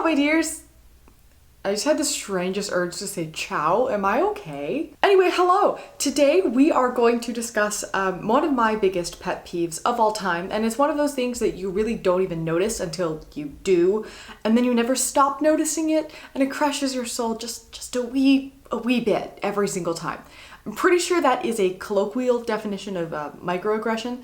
my dears. I just had the strangest urge to say ciao. Am I okay? Anyway, hello. Today we are going to discuss one of my biggest pet peeves of all time, and it's one of those things that you really don't even notice until you do, and then you never stop noticing it, and it crushes your soul just a wee bit every single time. I'm pretty sure that is a colloquial definition of microaggression.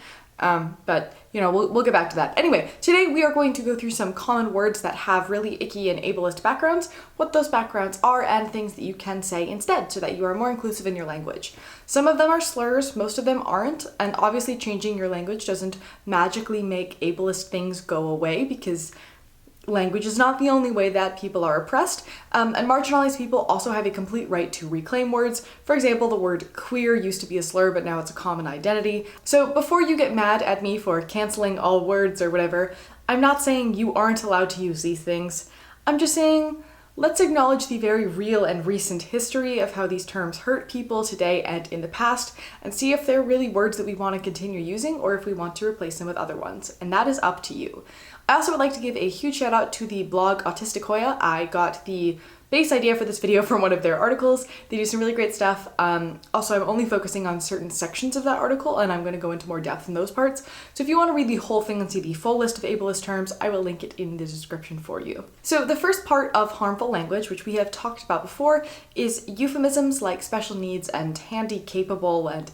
But you know, we'll get back to that. Anyway, today we are going to go through some common words that have really icky and ableist backgrounds, what those backgrounds are, and things that you can say instead so that you are more inclusive in your language. Some of them are slurs, most of them aren't, and obviously changing your language doesn't magically make ableist things go away because language is not the only way that people are oppressed, and marginalized people also have a complete right to reclaim words. For example, the word queer used to be a slur, but now it's a common identity. So before you get mad at me for canceling all words or whatever, I'm not saying you aren't allowed to use these things. I'm just saying, let's acknowledge the very real and recent history of how these terms hurt people today and in the past, and see if they're really words that we want to continue using or if we want to replace them with other ones, and that is up to you. I also would like to give a huge shout out to the blog Autisticoia. I got the base idea for this video from one of their articles. They do some really great stuff. Also, I'm only focusing on certain sections of that article, and I'm going to go into more depth in those parts. So if you want to read the whole thing and see the full list of ableist terms, I will link it in the description for you. So the first part of harmful language, which we have talked about before, is euphemisms like special needs and handy, capable, and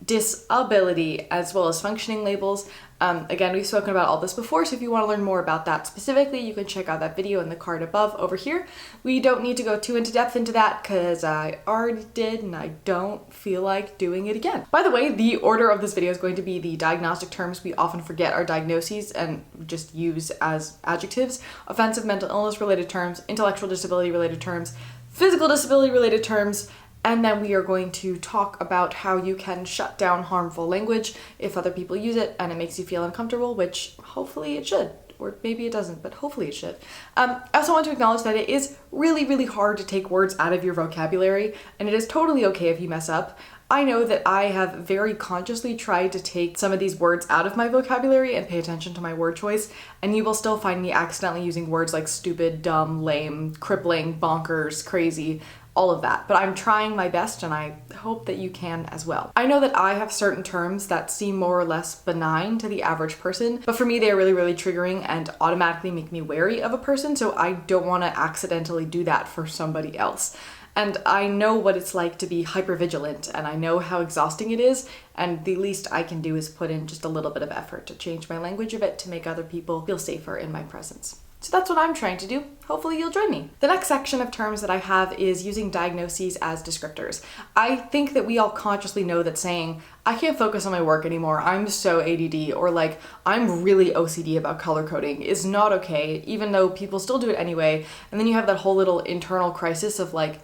disability, as well as functioning labels. Again, we've spoken about all this before, so if you want to learn more about that specifically, you can check out that video in the card above over here. We don't need to go too into depth into that because I already did and I don't feel like doing it again. By the way, the order of this video is going to be the diagnostic terms we often forget are diagnoses and just use as adjectives: offensive mental illness related terms, intellectual disability related terms, physical disability related terms, and then we are going to talk about how you can shut down harmful language if other people use it and it makes you feel uncomfortable, which hopefully it should, or maybe it doesn't, but hopefully it should. I also want to acknowledge that it is really, really hard to take words out of your vocabulary, and it is totally okay if you mess up. I know that I have very consciously tried to take some of these words out of my vocabulary and pay attention to my word choice, and you will still find me accidentally using words like stupid, dumb, lame, crippling, bonkers, crazy, all of that. But I'm trying my best, and I hope that you can as well. I know that I have certain terms that seem more or less benign to the average person, but for me they are really, really triggering and automatically make me wary of a person, so I don't want to accidentally do that for somebody else. And I know what it's like to be hypervigilant, and I know how exhausting it is, and the least I can do is put in just a little bit of effort to change my language a bit to make other people feel safer in my presence. So that's what I'm trying to do. Hopefully you'll join me. The next section of terms that I have is using diagnoses as descriptors. I think that we all consciously know that saying, I can't focus on my work anymore, I'm so ADD, or like, I'm really OCD about color coding is not okay, even though people still do it anyway. And then you have that whole little internal crisis of like,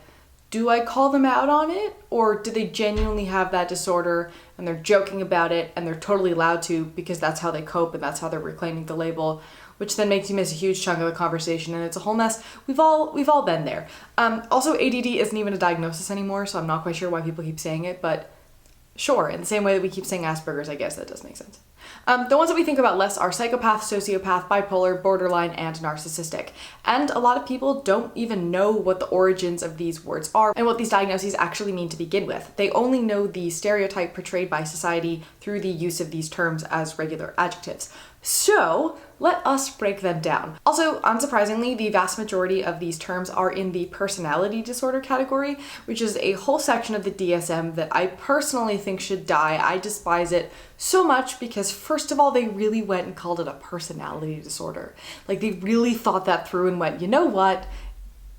do I call them out on it? Or do they genuinely have that disorder and they're joking about it and they're totally allowed to because that's how they cope and that's how they're reclaiming the label, which then makes you miss a huge chunk of the conversation, and it's a whole mess. We've all been there. Also, ADD isn't even a diagnosis anymore, so I'm not quite sure why people keep saying it, but sure, in the same way that we keep saying Asperger's, I guess that does make sense. The ones that we think about less are psychopath, sociopath, bipolar, borderline, and narcissistic. And a lot of people don't even know what the origins of these words are and what these diagnoses actually mean to begin with. They only know the stereotype portrayed by society through the use of these terms as regular adjectives. So let us break them down. Also, unsurprisingly, the vast majority of these terms are in the personality disorder category, which is a whole section of the DSM that I personally think should die. I despise it so much because, first of all, they really went and called it a personality disorder. Like, they really thought that through and went, you know what?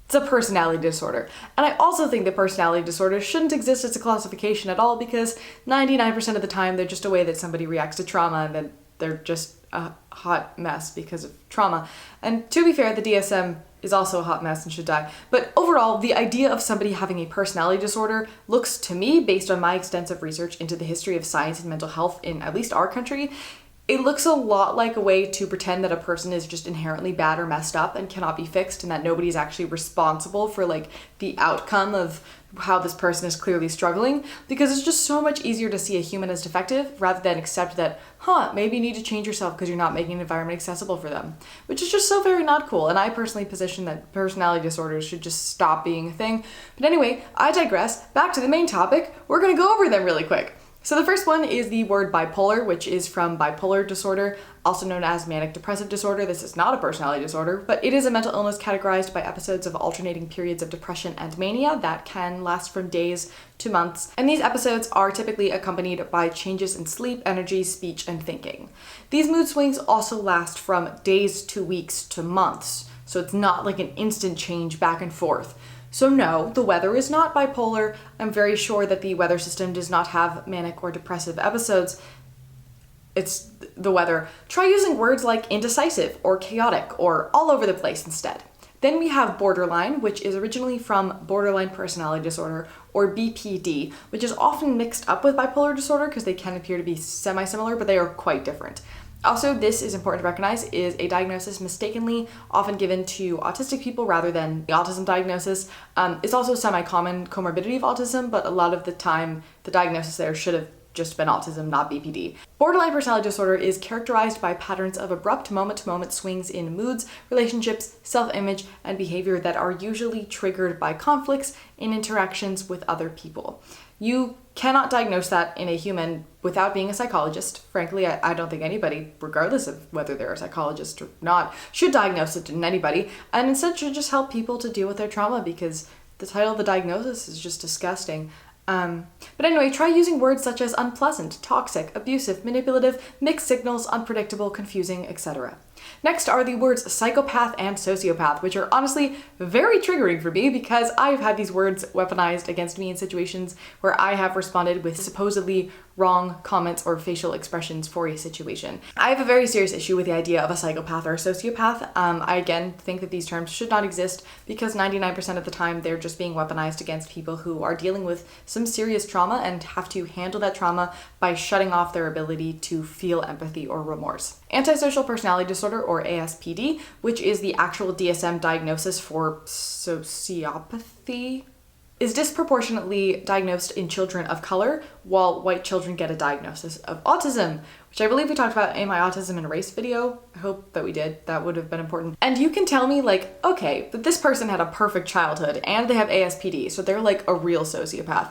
It's a personality disorder. And I also think that personality disorders shouldn't exist as a classification at all because 99% of the time they're just a way that somebody reacts to trauma, and then they're just a hot mess because of trauma. And to be fair, the DSM is also a hot mess and should die. But overall, the idea of somebody having a personality disorder looks to me, based on my extensive research into the history of science and mental health in at least our country, It looks a lot like a way to pretend that a person is just inherently bad or messed up and cannot be fixed, and that nobody's actually responsible for like the outcome of how this person is clearly struggling, because it's just so much easier to see a human as defective rather than accept that, maybe you need to change yourself because you're not making an environment accessible for them, which is just so very not cool. And I personally position that personality disorders should just stop being a thing. But anyway, I digress. Back to the main topic. We're gonna go over them really quick. So the first one is the word bipolar, which is from bipolar disorder, also known as manic depressive disorder. This is not a personality disorder, but it is a mental illness categorized by episodes of alternating periods of depression and mania that can last from days to months. And these episodes are typically accompanied by changes in sleep, energy, speech, and thinking. These mood swings also last from days to weeks to months. So it's not like an instant change back and forth. So no, the weather is not bipolar. I'm very sure that the weather system does not have manic or depressive episodes. It's the weather. Try using words like indecisive or chaotic or all over the place instead. Then we have borderline, which is originally from borderline personality disorder, or BPD, which is often mixed up with bipolar disorder because they can appear to be semi-similar, but they are quite different. Also, this is important to recognize, is a diagnosis mistakenly often given to autistic people rather than the autism diagnosis. It's also a semi-common comorbidity of autism, but a lot of the time the diagnosis there should have just been autism, not BPD. Borderline personality disorder is characterized by patterns of abrupt moment-to-moment swings in moods, relationships, self-image, and behavior that are usually triggered by conflicts in interactions with other people. You cannot diagnose that in a human without being a psychologist. Frankly, I don't think anybody, regardless of whether they're a psychologist or not, should diagnose it in anybody, and instead should just help people to deal with their trauma, because the title of the diagnosis is just disgusting. But anyway, try using words such as unpleasant, toxic, abusive, manipulative, mixed signals, unpredictable, confusing, etc. Next are the words psychopath and sociopath, which are honestly very triggering for me because I've had these words weaponized against me in situations where I have responded with supposedly wrong comments or facial expressions for a situation. I have a very serious issue with the idea of a psychopath or a sociopath. I again think that these terms should not exist because 99% of the time they're just being weaponized against people who are dealing with some serious trauma and have to handle that trauma by shutting off their ability to feel empathy or remorse. Antisocial personality disorder, or ASPD, which is the actual DSM diagnosis for sociopathy, is disproportionately diagnosed in children of color, while white children get a diagnosis of autism, which I believe we talked about in my autism and race video. I hope that we did. That would have been important. And you can tell me like, okay, but this person had a perfect childhood and they have ASPD, so they're like a real sociopath.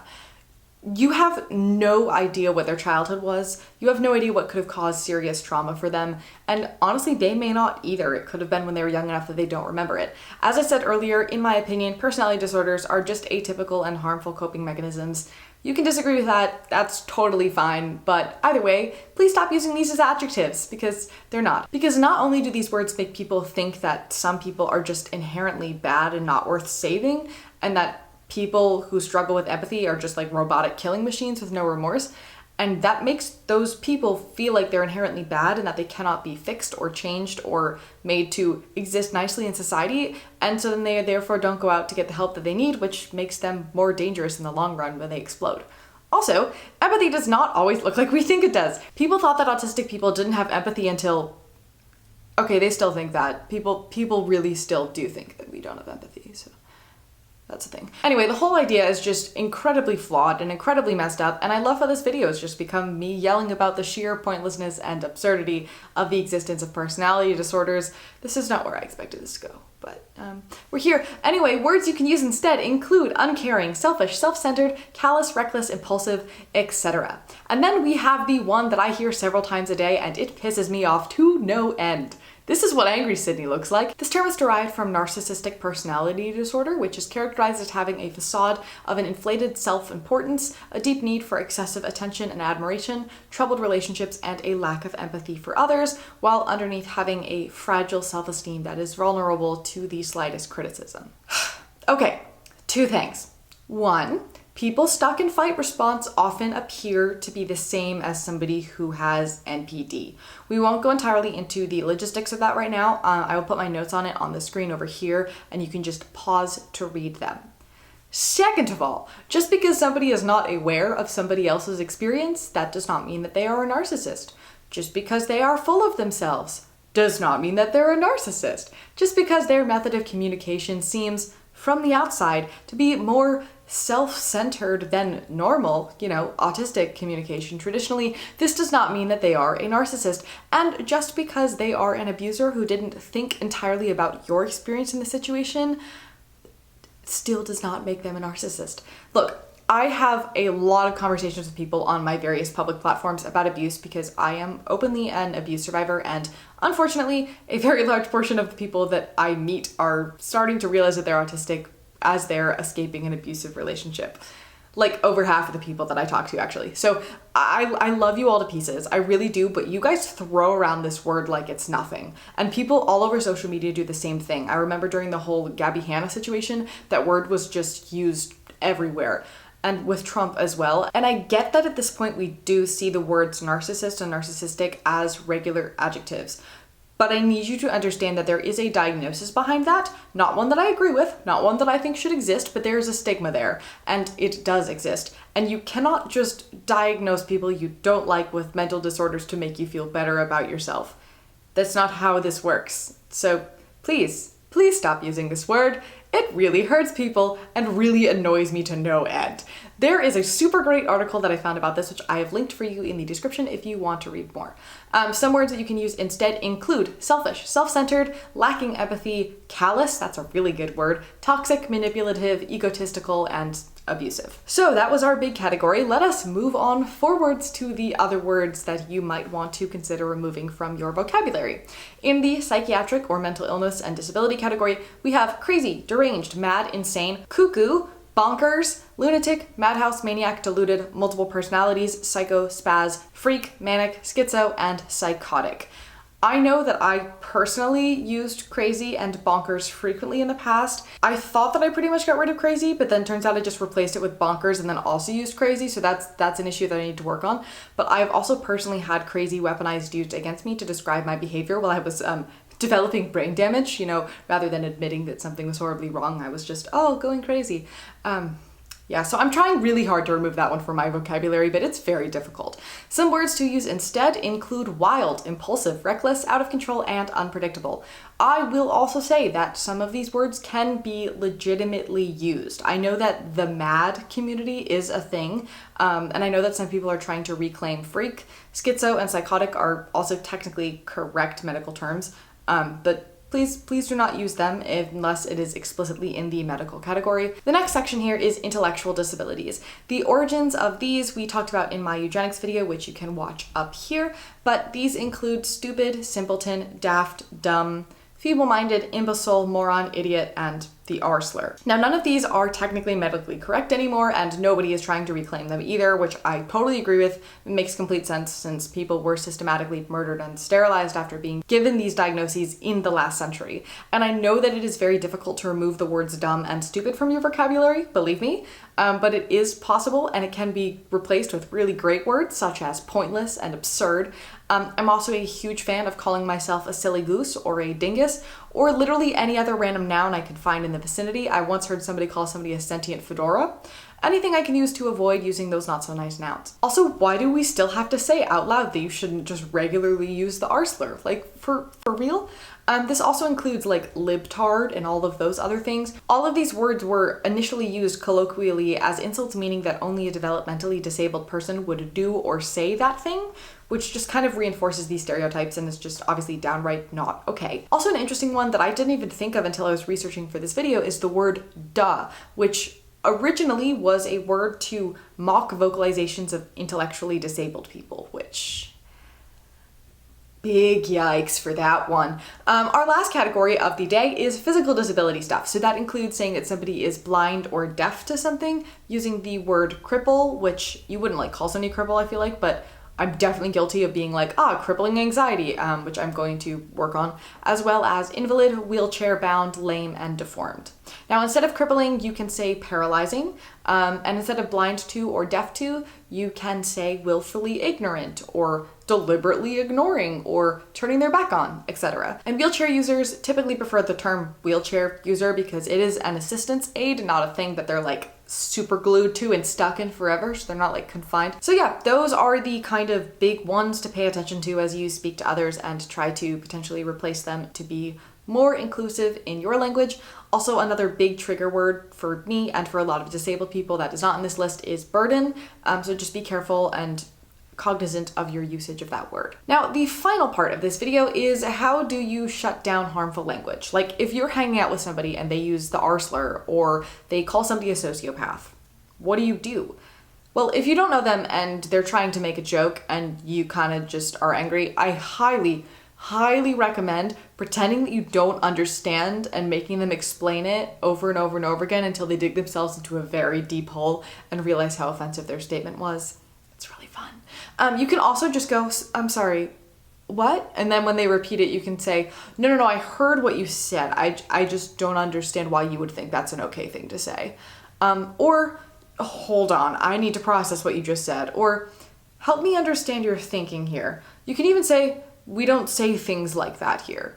You have no idea what their childhood was. You have no idea what could have caused serious trauma for them. And honestly, they may not either. It could have been when they were young enough that they don't remember it. As I said earlier, in my opinion, personality disorders are just atypical and harmful coping mechanisms. You can disagree with that, that's totally fine, but either way, please stop using these as adjectives, because they're not. Because not only do these words make people think that some people are just inherently bad and not worth saving, and that people who struggle with empathy are just like robotic killing machines with no remorse, and that makes those people feel like they're inherently bad and that they cannot be fixed or changed or made to exist nicely in society, and so then they therefore don't go out to get the help that they need, which makes them more dangerous in the long run when they explode. Also, empathy does not always look like we think it does. People thought that autistic people didn't have empathy until... Okay, they still think that. People really still do think that we don't have empathy, so... That's the thing. Anyway, the whole idea is just incredibly flawed and incredibly messed up, and I love how this video has just become me yelling about the sheer pointlessness and absurdity of the existence of personality disorders. This is not where I expected this to go, but we're here. Anyway, words you can use instead include uncaring, selfish, self-centered, callous, reckless, impulsive, etc. And then we have the one that I hear several times a day, and it pisses me off to no end. This is what angry Sydney looks like. This term is derived from narcissistic personality disorder, which is characterized as having a facade of an inflated self-importance, a deep need for excessive attention and admiration, troubled relationships, and a lack of empathy for others, while underneath having a fragile self-esteem that is vulnerable to the slightest criticism. Okay, two things. One, people stuck in fight response often appear to be the same as somebody who has NPD. We won't go entirely into the logistics of that right now. I will put my notes on it on the screen over here, and you can just pause to read them. Second of all, just because somebody is not aware of somebody else's experience, that does not mean that they are a narcissist. Just because they are full of themselves does not mean that they're a narcissist. Just because their method of communication seems, from the outside, to be more self-centered than normal, autistic communication traditionally, this does not mean that they are a narcissist. And just because they are an abuser who didn't think entirely about your experience in the situation, still does not make them a narcissist. Look, I have a lot of conversations with people on my various public platforms about abuse because I am openly an abuse survivor, and unfortunately, a very large portion of the people that I meet are starting to realize that they're autistic as they're escaping an abusive relationship. Like over half of the people that I talk to, actually. So I love you all to pieces. I really do, but you guys throw around this word like it's nothing. And people all over social media do the same thing. I remember during the whole Gabby Hanna situation, that word was just used everywhere. And with Trump as well. And I get that at this point we do see the words narcissist and narcissistic as regular adjectives. But I need you to understand that there is a diagnosis behind that, not one that I agree with, not one that I think should exist, but there is a stigma there, and it does exist. And you cannot just diagnose people you don't like with mental disorders to make you feel better about yourself. That's not how this works. So please stop using this word. It really hurts people and really annoys me to no end. There is a super great article that I found about this, which I have linked for you in the description if you want to read more. Some words that you can use instead include selfish, self-centered, lacking empathy, callous, that's a really good word, toxic, manipulative, egotistical, and abusive. So that was our big category. Let us move on forwards to the other words that you might want to consider removing from your vocabulary. In the psychiatric or mental illness and disability category, we have crazy, deranged, mad, insane, cuckoo, bonkers, lunatic, madhouse, maniac, deluded, multiple personalities, psycho, spaz, freak, manic, schizo, and psychotic. I know that I personally used crazy and bonkers frequently in the past. I thought that I pretty much got rid of crazy, but then turns out I just replaced it with bonkers and then also used crazy, so that's an issue that I need to work on. But I've also personally had crazy weaponized used against me to describe my behavior while I was developing brain damage, rather than admitting that something was horribly wrong. I was just, going crazy. Yeah, so I'm trying really hard to remove that one from my vocabulary, but it's very difficult. Some words to use instead include wild, impulsive, reckless, out of control, and unpredictable. I will also say that some of these words can be legitimately used. I know that the MAD community is a thing, and I know that some people are trying to reclaim freak. Schizo and psychotic are also technically correct medical terms, but please do not use them unless it is explicitly in the medical category. The next section here is intellectual disabilities. The origins of these we talked about in my eugenics video, which you can watch up here, but these include stupid, simpleton, daft, dumb, feeble-minded, imbecile, moron, idiot, and the R slur. Now, none of these are technically medically correct anymore, and nobody is trying to reclaim them either, which I totally agree with. It makes complete sense since people were systematically murdered and sterilized after being given these diagnoses in the last century. And I know that it is very difficult to remove the words dumb and stupid from your vocabulary, believe me, but it is possible, and it can be replaced with really great words such as pointless and absurd. I'm also a huge fan of calling myself a silly goose or a dingus, or literally any other random noun I could find in the vicinity. I once heard somebody call somebody a sentient fedora. Anything I can use to avoid using those not so nice nouns. Also, why do we still have to say out loud that you shouldn't just regularly use the R slur? Like, for real? This also includes like libtard and all of those other things. All of these words were initially used colloquially as insults, meaning that only a developmentally disabled person would do or say that thing, which just kind of reinforces these stereotypes and is just obviously downright not okay. Also, an interesting one that I didn't even think of until I was researching for this video is the word duh, which originally was a word to mock vocalizations of intellectually disabled people, which big yikes for that one. Our last category of the day is physical disability stuff. So that includes saying that somebody is blind or deaf to something, using the word cripple, which you wouldn't like call somebody cripple, I feel like, but I'm definitely guilty of being like, crippling anxiety, which I'm going to work on, as well as invalid, wheelchair bound, lame, and deformed. Now, instead of crippling, you can say paralyzing, and instead of blind to or deaf to, you can say willfully ignorant or deliberately ignoring or turning their back on, etc. And wheelchair users typically prefer the term wheelchair user because it is an assistance aid, not a thing that they're like super glued to and stuck in forever, so they're not like confined. So yeah, those are the kind of big ones to pay attention to as you speak to others and try to potentially replace them to be more inclusive in your language. Also, another big trigger word for me and for a lot of disabled people that is not on this list is burden. So just be careful and cognizant of your usage of that word. Now, the final part of this video is how do you shut down harmful language? Like if you're hanging out with somebody and they use the R slur or they call somebody a sociopath, what do you do? Well, if you don't know them and they're trying to make a joke and you kind of just are angry, I highly recommend pretending that you don't understand and making them explain it over and over and over again until they dig themselves into a very deep hole and realize how offensive their statement was. It's really fun. You can also just go, I'm sorry, what? And then when they repeat it, you can say, no, I heard what you said. I just don't understand why you would think that's an okay thing to say. Or, hold on, I need to process what you just said. Or, help me understand your thinking here. You can even say, we don't say things like that here.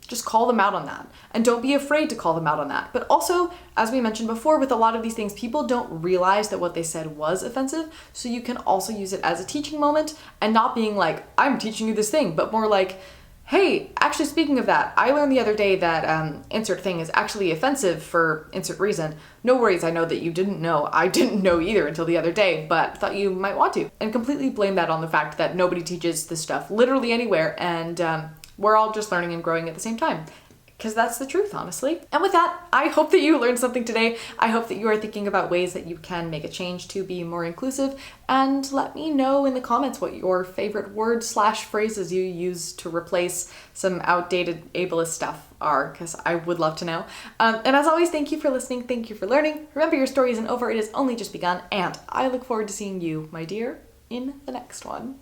Just call them out on that. And don't be afraid to call them out on that. But also, as we mentioned before, with a lot of these things, people don't realize that what they said was offensive. So you can also use it as a teaching moment and not being like, I'm teaching you this thing, but more like, hey, actually speaking of that, I learned the other day that insert thing is actually offensive for insert reason. No worries, I know that you didn't know. I didn't know either until the other day, but thought you might want to. And completely blame that on the fact that nobody teaches this stuff literally anywhere, and we're all just learning and growing at the same time. Because that's the truth, honestly. And with that, I hope that you learned something today. I hope that you are thinking about ways that you can make a change to be more inclusive. And let me know in the comments what your favorite words/phrases you use to replace some outdated ableist stuff are, because I would love to know. And as always, thank you for listening. Thank you for learning. Remember, your story isn't over. It has only just begun. And I look forward to seeing you, my dear, in the next one.